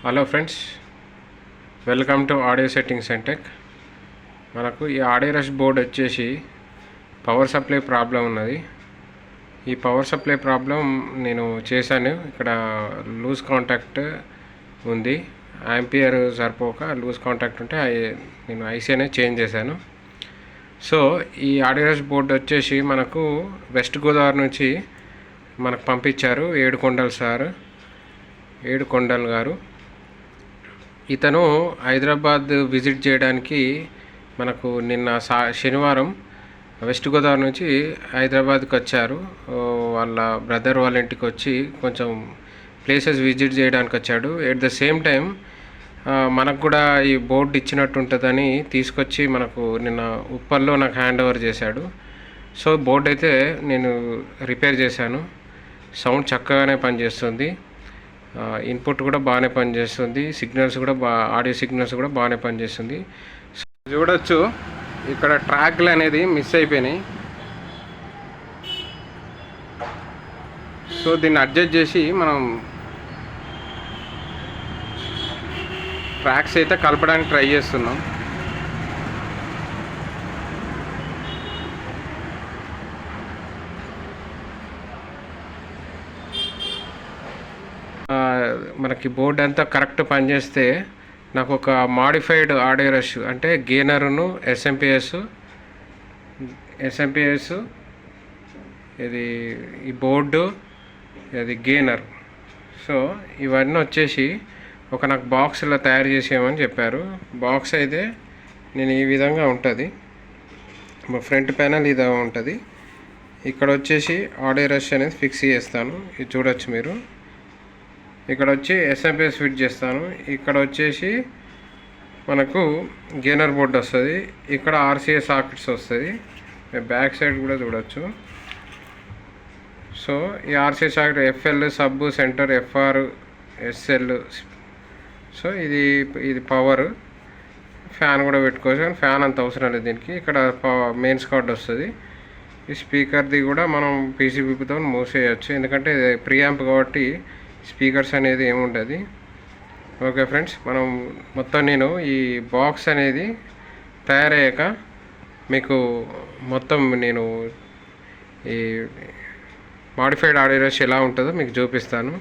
Hello friends, welcome to audio settings and tech. మనకు ఈ audio rush board వచ్చేసి power supply problem ఉన్నది. ఈ పవర్ సప్లై ప్రాబ్లం నేను చేశాను. ఇక్కడ లూజ్ కాంటాక్ట్ ఉంది, యాంపియర్ సరిపోక లూజ్ కాంటాక్ట్ ఉంటే నేను ఐసీ అనేది చేంజ్ చేశాను. సో ఈ ఆడియో రష్ బోర్డ్ వచ్చేసి మనకు వెస్ట్ గోదావరి నుంచి మనకు పంపించారు ఏడుకొండల్ గారు. ఇతను హైదరాబాద్ విజిట్ చేయడానికి మనకు నిన్న శనివారం వెస్ట్ గోదావరి నుంచి హైదరాబాద్కి వచ్చారు. వాళ్ళ బ్రదర్ వాళ్ళ ఇంటికి వచ్చి కొంచెం ప్లేసెస్ విజిట్ చేయడానికి వచ్చాడు. ఎట్ ద సేమ్ టైం మనకు కూడా ఈ బోర్డు ఇచ్చినట్టు ఉంటుందని తీసుకొచ్చి మనకు నిన్న ఉప్పల్లో నాకు హ్యాండ్ ఓవర్ చేశాడు. సో బోర్డు అయితే నేను రిపేర్ చేశాను. సౌండ్ చక్కగానే పనిచేస్తుంది, ఇన్పుట్ కూడా బాగానే పనిచేస్తుంది, సిగ్నల్స్ కూడా ఆడియో సిగ్నల్స్ కూడా బాగానే పనిచేస్తుంది. చూడొచ్చు ఇక్కడ ట్రాక్లు అనేది మిస్ అయిపోయినాయి. సో దీన్ని అడ్జస్ట్ చేసి మనం ట్రాక్స్ అయితే కలపడానికి ట్రై చేస్తున్నాం. మనకి బోర్డు అంతా కరెక్ట్ పనిచేస్తే నాకు ఒక మాడిఫైడ్ ఆడియో రష్ అంటే గెయినర్ను ఎస్ఎంపిఎస్ ఇది ఈ బోర్డు ఇది గెయినర్. సో ఇవన్నీ వచ్చేసి నాకు బాక్స్ ఇలా తయారు చేసేయమని చెప్పారు. బాక్స్ అయితే నేను ఈ విధంగా ఉంటుంది, మా ఫ్రంట్ ప్యానల్ ఇదే ఉంటుంది. ఇక్కడ వచ్చేసి ఆడియో రష్ అనేది ఫిక్స్ చేస్తాను. ఇది చూడొచ్చు మీరు. ఇక్కడ వచ్చి ఎస్ఎంపిఎస్ ఫిట్ చేస్తాను. ఇక్కడ వచ్చేసి మనకు గెయినర్ బోర్డు వస్తుంది. ఇక్కడ ఆర్సిఏ సాకెట్స్ వస్తుంది. బ్యాక్ సైడ్ కూడా చూడొచ్చు. సో ఈ RCA socket FL sub center FR SL. So ఇది పవర్ ఫ్యాన్ కూడా పెట్టుకోవచ్చు, కానీ ఫ్యాన్ అంత అవసరం లేదు దీనికి. ఇక్కడ మెయిన్స్ కార్డ్ వస్తుంది. ఈ స్పీకర్ది కూడా మనం పీసీబీతో మూవ్ చేయొచ్చు, ఎందుకంటే ప్రీయాంప్ కాబట్టి స్పీకర్స్ అనేది ఏముంటుంది. ఓకే ఫ్రెండ్స్, మనం మొత్తం నేను ఈ బాక్స్ అనేది తయారయ్యాక మీకు మొత్తం నేను ఈ మాడిఫైడ్ ఆడియో రష్ ఎలా ఉంటుందో మీకు చూపిస్తాను.